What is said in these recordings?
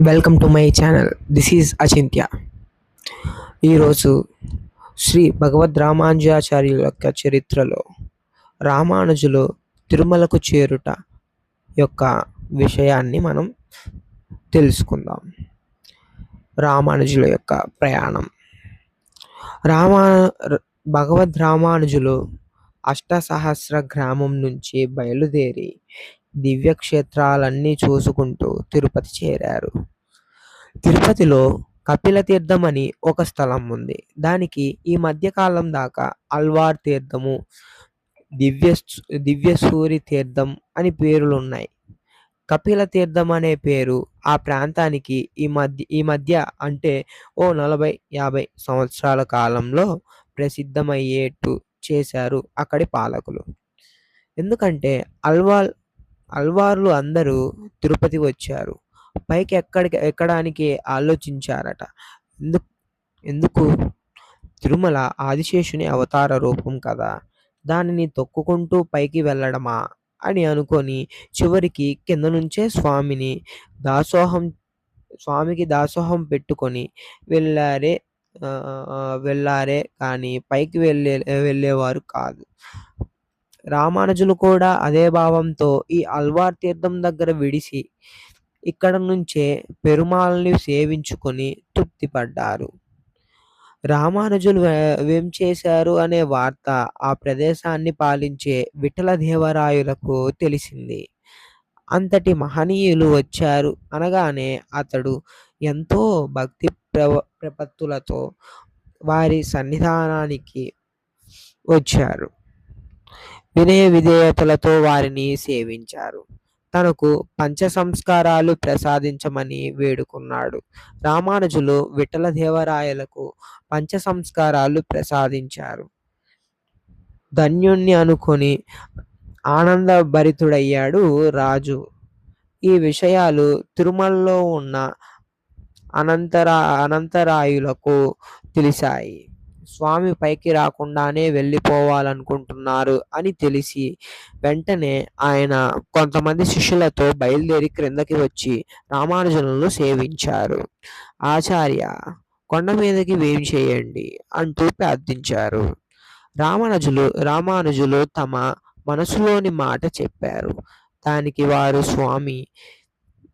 Welcome to my channel. This is Achintya. ఈరోజు శ్రీ భగవద్ రామానుజాచార్యుల యొక్క చరిత్రలో రామానుజులు తిరుమలకు చేరుట యొక్క విషయాన్ని మనం తెలుసుకుందాం. రామానుజుల యొక్క ప్రయాణం. రామా భగవద్ రామానుజులు అష్టసహస్ర గ్రామం నుంచి బయలుదేరి దివ్యక్షేత్రాలన్నీ చూసుకుంటూ తిరుపతి చేరారు. తిరుపతిలో కపిల తీర్థం అని ఒక స్థలం ఉంది. దానికి ఈ మధ్యకాలం దాకా అల్వార్ తీర్థము, దివ్యసూరి తీర్థం అని పేర్లున్నాయి. కపిల తీర్థం అనే పేరు ఆ ప్రాంతానికి ఈ మధ్య అంటే ఓ 40-50 సంవత్సరాల కాలంలో ప్రసిద్ధమయ్యేట్టు చేశారు అక్కడి పాలకులు. ఎందుకంటే అల్వార్లు అందరూ తిరుపతి వచ్చారు. పైకి ఎక్కడానికి ఆలోచించారట. ఎందుకు? తిరుమల ఆదిశేషుని అవతార రూపం కదా, దానిని తొక్కుకుంటూ పైకి వెళ్ళడమా అని అనుకొని చివరికి కింద నుంచే స్వామికి దాసోహం పెట్టుకొని వెళ్ళారే కానీ పైకి వెళ్ళేవారు కాదు. రామానుజులు కూడా అదే భావంతో ఈ అల్వార్ తీర్థం దగ్గర విడిసి ఇక్కడ నుంచే పెరుమాళ్ళని సేవించుకొని తృప్తిపడ్డారు. రామానుజులు ఏం చేశారు అనే వార్త ఆ ప్రదేశాన్ని పాలించే విఠలదేవరాయలకు తెలిసింది. అంతటి మహనీయులు వచ్చారు అనగానే అతడు ఎంతో భక్తి ప్రపత్తులతో వారి సన్నిధానానికి వచ్చారు. వినయ విధేయతలతో వారిని సేవించారు. తనకు పంచ సంస్కారాలు ప్రసాదించమని వేడుకున్నాడు. రామానుజులు విఠలదేవరాయలకు పంచ సంస్కారాలు ప్రసాదించారు. ధన్యుణ్ణి అనుకొని ఆనందభరితుడయ్యాడు రాజు. ఈ విషయాలు తిరుమలలో ఉన్న అనంతరాయులకు తెలిసాయి. స్వామి పైకి రాకుండానే వెళ్ళిపోవాలనుకుంటున్నారు అని తెలిసి వెంటనే ఆయన కొంతమంది శిష్యులతో బయలుదేరి క్రిందకి వచ్చి రామానుజులను సేవించారు. ఆచార్య, కొండ మీదకి వేంచేయండి అంటూ ప్రార్థించారు. రామానుజులు తమ మనసులోని మాట చెప్పారు. దానికి స్వామి,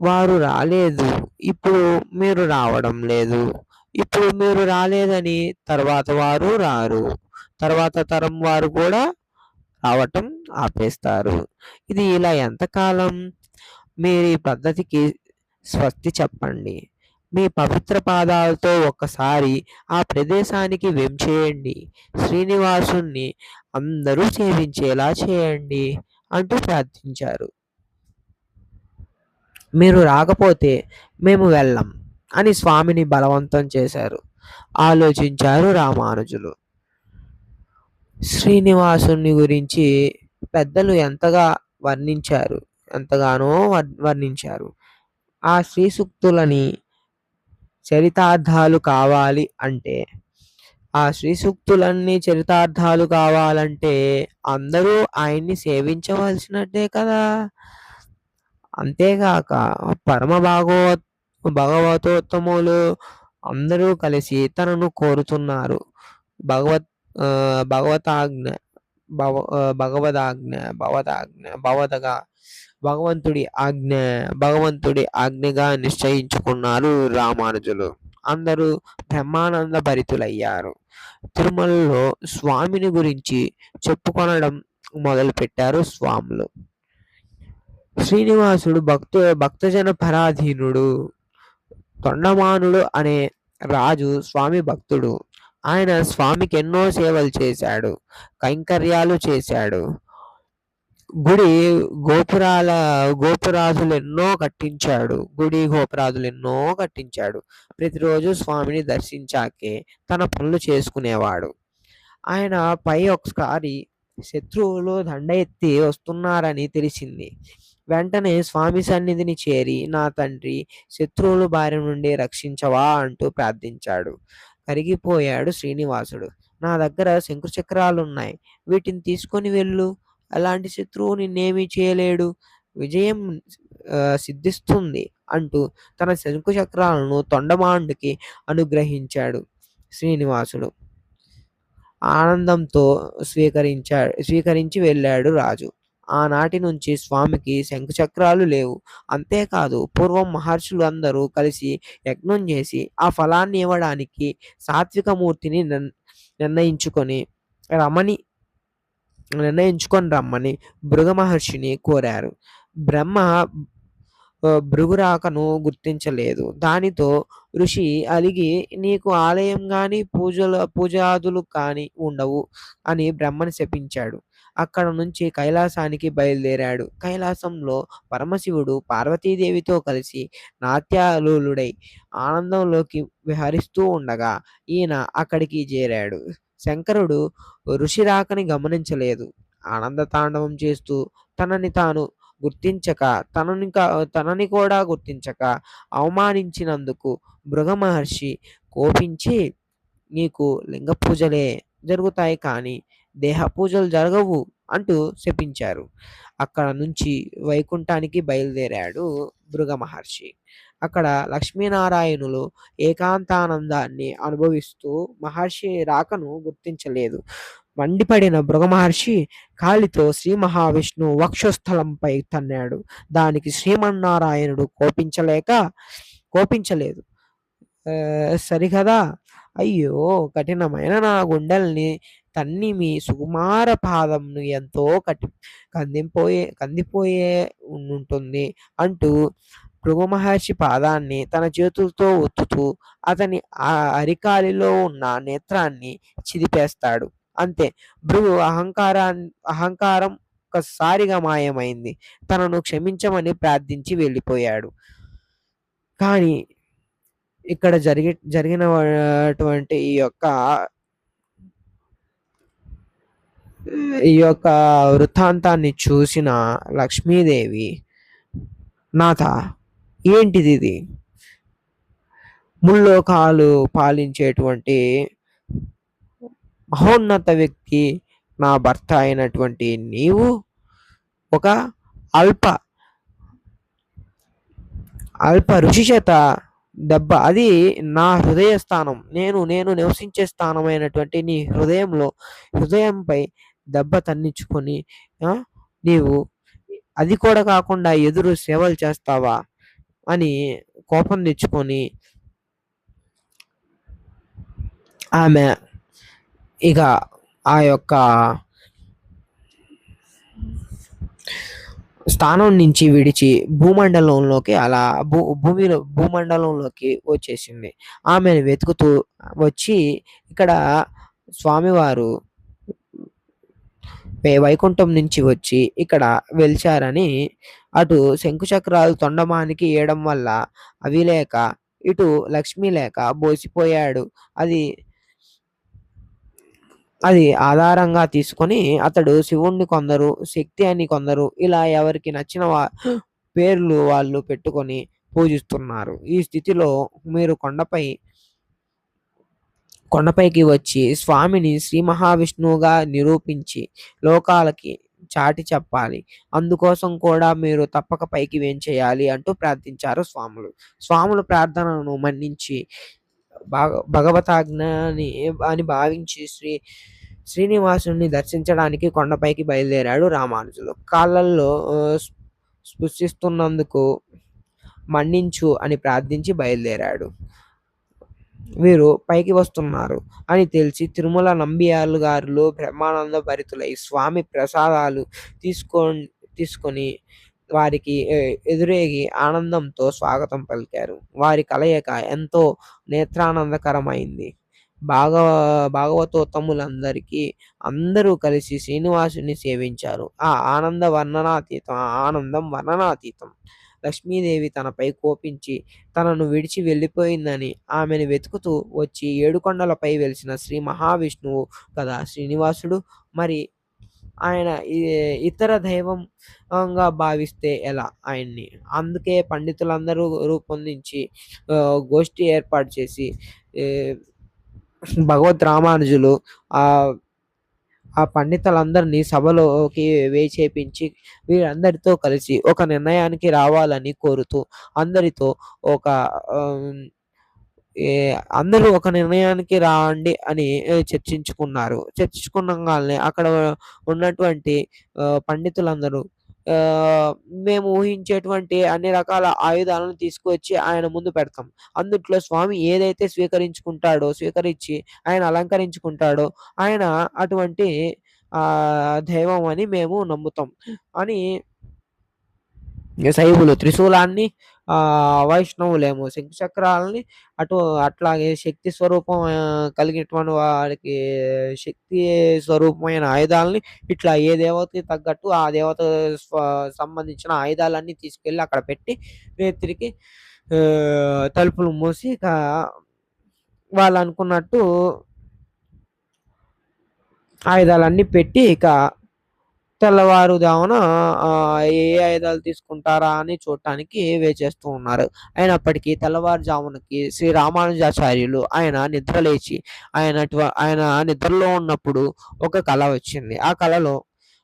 వారు రాలేదు, ఇప్పుడు మీరు రావడం లేదు. ఇప్పుడు మీరు రాలేదని తర్వాత వారు రారు, తర్వాత తరం వారు కూడా రావటం ఆపేస్తారు. ఇది ఇలా ఎంతకాలం? మీరు ఈ పద్ధతికి స్వస్తి చెప్పండి. మీ పవిత్ర పాదాలతో ఒక్కసారి ఆ ప్రదేశానికి వేంచేయండి. శ్రీనివాసుణ్ణి అందరూ సేవించేలా చేయండి అంటూ ప్రార్థించారు. మీరు రాకపోతే మేము వెళ్ళం అని స్వామిని బలవంతం చేశారు. ఆలోచించారు రామానుజులు. శ్రీనివాసుని గురించి పెద్దలు ఎంతగానో వర్ణించారు. ఆ శ్రీ సూక్తులని చరితార్థాలు కావాలి అందరూ ఆయన్ని సేవించవలసినట్టే కదా. అంతేగాక పరమ భగవతోత్తములు అందరూ కలిసి తనను కోరుతున్నారు. భగవంతుడి ఆజ్ఞగా నిశ్చయించుకున్నారు రామానుజులు. అందరూ బ్రహ్మానంద భరితులయ్యారు. తిరుమలలో స్వామిని గురించి చెప్పుకొనడం మొదలుపెట్టారు స్వాములు. శ్రీనివాసుడు భక్తజన పరాధీనుడు. తొండమానుడు అనే రాజు స్వామి భక్తుడు. ఆయన స్వామికి ఎన్నో సేవలు చేశాడు, కైంకర్యాలు చేశాడు. గుడి గోపురాదులు ఎన్నో కట్టించాడు. ప్రతిరోజు స్వామిని దర్శించాకే తన పనులు చేసుకునేవాడు. ఆయన పై ఒకసారి శత్రువులు దండ ఎత్తి వస్తున్నారని తెలిసింది. వెంటనే స్వామి సన్నిధిని చేరి, నా తండ్రి, శత్రువుల బారి నుండి రక్షించవా అంటూ ప్రార్థించాడు. కరిగిపోయాడు శ్రీనివాసుడు. నా దగ్గర శంకుచక్రాలున్నాయి, వీటిని తీసుకొని వెళ్ళు. అలాంటి శత్రువు నిన్నేమీ చేయలేడు. సిద్ధిస్తుంది అంటూ తన శంకు చక్రాలను తొండమాండుకి అనుగ్రహించాడు శ్రీనివాసుడు. ఆనందంతో స్వీకరించి వెళ్ళాడు రాజు. ఆనాటి నుంచి స్వామికి శంఖచక్రాలు లేవు. అంతేకాదు పూర్వం మహర్షులు అందరూ కలిసి యజ్ఞం చేసి ఆ ఫలాన్ని ఇవ్వడానికి సాత్విక మూర్తిని నిర్ణయించుకొని రమణి నిర్ణయించుకొని రమ్మని భృగు మహర్షిని కోరారు. బ్రహ్మ భృగు రాకను గుర్తించలేదు. దానితో ఋషి అలిగి నీకు ఆలయం గాని పూజాదులు కాని ఉండవు అని బ్రహ్మని శపించాడు. అక్కడ నుంచి కైలాసానికి బయలుదేరాడు. కైలాసంలో పరమశివుడు పార్వతీదేవితో కలిసి నాట్యాలులుడై ఆనందంలోకి విహరిస్తూ ఉండగా ఈయన అక్కడికి చేరాడు. శంకరుడు ఋషి రాకని గమనించలేదు. ఆనంద తాండవం చేస్తూ తనని తాను గుర్తించక తనని కూడా గుర్తించక అవమానించినందుకు భృగు మహర్షి కోపించి నీకు లింగ పూజలే జరుగుతాయి కానీ దేహ పూజలు జరగవు అంటూ శపించారు. అక్కడ నుంచి వైకుంఠానికి బయలుదేరాడు భృగు మహర్షి. అక్కడ లక్ష్మీనారాయణులు ఏకాంతానందాన్ని అనుభవిస్తూ మహర్షి రాకను గుర్తించలేదు. మండిపడిన భృగు మహర్షి కాలితో శ్రీ మహావిష్ణువు వక్షస్థలంపై తన్నాడు. దానికి శ్రీమన్నారాయణుడు కోపించలేదు. సరికదా, అయ్యో కఠినమైన నా గుండెల్ని తన్ని మీ సుకుమార పాదంను ఎంతో కందిపోయే ఉంటుంది అంటూ భృగు మహర్షి పాదాన్ని తన చేతులతో ఒత్తుతూ అతని ఆ అరికాలిలో ఉన్న నేత్రాన్ని చిదిపేస్తాడు. అంతే, భృగు అహంకారం ఒక్కసారిగా మాయమైంది. తనను క్షమించమని ప్రార్థించి వెళ్ళిపోయాడు. కానీ ఇక్కడ జరిగినటువంటి ఈ యొక్క వృత్తాంతాన్ని చూసిన లక్ష్మీదేవి, నాథ ఏంటిది ఇది? ముల్లోకాలు పాలించేటువంటి మహోన్నత వ్యక్తి నా భర్త అయినటువంటి నీవు ఒక అల్ప ఋషి చేత దెబ్బ, అది నా హృదయ స్థానం, నేను నివసించే స్థానమైనటువంటి నీ హృదయంపై దెబ్బ తన్నించుకొని నీవు అది కూడా కాకుండా ఎదురు సేవలు చేస్తావా అని కోపం తెచ్చుకొని ఆమె ఇక ఆ యొక్క స్థానం నుంచి విడిచి భూమండలంలోకి భూమండలంలోకి వచ్చేసింది. ఆమెను వెతుకుతూ వచ్చి ఇక్కడ స్వామివారు వైకుంఠం నుంచి వచ్చి ఇక్కడ వెలిచారని, అటు శంకుచక్రాలు తొండమానికి వేయడం వల్ల అవి లేక ఇటు లక్ష్మి లేక బోసిపోయాడు. అది ఆధారంగా తీసుకొని అతడు శివుణ్ణి కొందరు, శక్తి అని కొందరు, ఇలా ఎవరికి నచ్చిన పేర్లు వాళ్ళు పెట్టుకొని పూజిస్తున్నారు. ఈ స్థితిలో మీరు కొండపైకి వచ్చి స్వామిని శ్రీ మహావిష్ణువుగా నిరూపించి లోకాలకి చాటి చెప్పాలి. అందుకోసం కూడా మీరు తప్పక పైకి వేంచేయాలి అంటూ ప్రార్థించారు స్వాములు ప్రార్థనను మన్నించి భగవతాజ్ఞ అని భావించి శ్రీనివాసుని దర్శించడానికి కొండపైకి బయలుదేరాడు రామానుజులు. కాళ్ళల్లో స్పృశిస్తున్నందుకు మన్నించు అని ప్రార్థించి బయలుదేరాడు. వీరు పైకి వస్తున్నారు అని తెలిసి తిరుమల నంబియార్లు గారులు బ్రహ్మానంద భరితులై స్వామి ప్రసాదాలు తీసుకొని వారికి ఎదురేగి ఆనందంతో స్వాగతం పలికారు. వారి కలయిక ఎంతో నేత్రానందకరమైంది. భాగవతోత్తములందరికీ అందరూ కలిసి శ్రీనివాసుని సేవించారు. ఆ ఆనందం వర్ణనాతీతం. లక్ష్మీదేవి తనపై కోపించి తనను విడిచి వెళ్ళిపోయిందని ఆమెను వెతుకుతూ వచ్చి ఏడుకొండలపై వెలిసిన శ్రీ మహావిష్ణువు కదా శ్రీనివాసుడు. మరి ఆయన ఇతర దైవంగా భావిస్తే ఎలా ఆయన్ని? అందుకే పండితులందరూ రూపొందించి గోష్ఠి ఏర్పాటు చేసి భగవద్ రామానుజులు ఆ పండితులందరినీ సభలోకి వేచేపించి వీరందరితో కలిసి ఒక నిర్ణయానికి రావాలని కోరుతూ అందరితో ఒక ఆహ్, ఏ అందరూ ఒక నిర్ణయానికి రాండి అని చర్చించుకున్నారు. చర్చించుకునంగాల్నే అక్కడ ఉన్నటువంటి పండితులందరూ ఆహ్, మేము ఊహించేటువంటి అన్ని రకాల ఆయుధాలను తీసుకువచ్చి ఆయన ముందు పెడతాం. అందుట్లో స్వామి ఏదైతే స్వీకరించి ఆయన అలంకరించుకుంటాడో ఆయన అటువంటి దైవం అని మేము నమ్ముతాం అని శైవులు త్రిశూలాన్ని, వైష్ణవులేమో శంఖచక్రాలని అట్లాగే శక్తి స్వరూపం కలిగినటువంటి వారికి శక్తి స్వరూపమైన ఆయుధాలని ఇట్లా ఏ దేవతకి తగ్గట్టు ఆ దేవత స్వ సంబంధించిన ఆయుధాలన్నీ తీసుకెళ్ళి అక్కడ పెట్టి రేత్రికి తలుపులు మూసి ఇక వాళ్ళనుకున్నట్టు ఆయుధాలన్నీ పెట్టి ఇక తెల్లవారుజామున ఏ ఆయుధాలు తీసుకుంటారా అని చూడటానికి వేచేస్తూ ఉన్నారు. అయినప్పటికీ తెల్లవారుజామునకి శ్రీ రామానుజాచార్యులు ఆయన నిద్రలో ఉన్నప్పుడు ఒక కల వచ్చింది. ఆ కలలో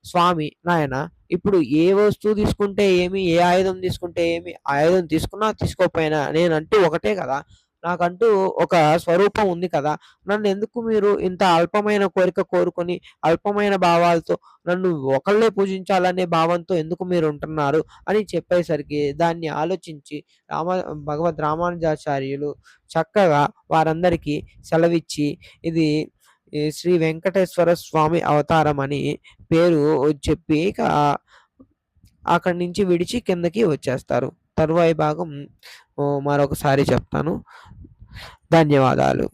స్వామి నాయన ఇప్పుడు ఏ వస్తువు తీసుకుంటే ఏమి, ఏ ఆయుధం తీసుకుంటే ఏమి, ఆయుధం తీసుకున్నా తీసుకోకపోయినా నేనంటూ ఒకటే కదా! నాకంటూ ఒక స్వరూపం ఉంది కదా! నన్నెందుకు మీరు ఇంత అల్పమైన కోరిక కోరుకొని, అల్పమైన భావాలతో నన్ను ఒకళ్ళే పూజించాలనే భావంతో ఎందుకు మీరుంటున్నారు అని చెప్పేసరికి దాన్ని ఆలోచించి రామ భగవద్ రామానుజాచార్యులు చక్కగా వారందరికీ సెలవిచ్చి ఇది ఈ శ్రీ వెంకటేశ్వర స్వామి అవతారం అని పేరు చెప్పి ఇక అక్కడి నుంచి విడిచి కిందకి వచ్చేస్తారు. తరువాయి భాగం మరొకసారి చెప్తాను. ధన్యవాదాలు.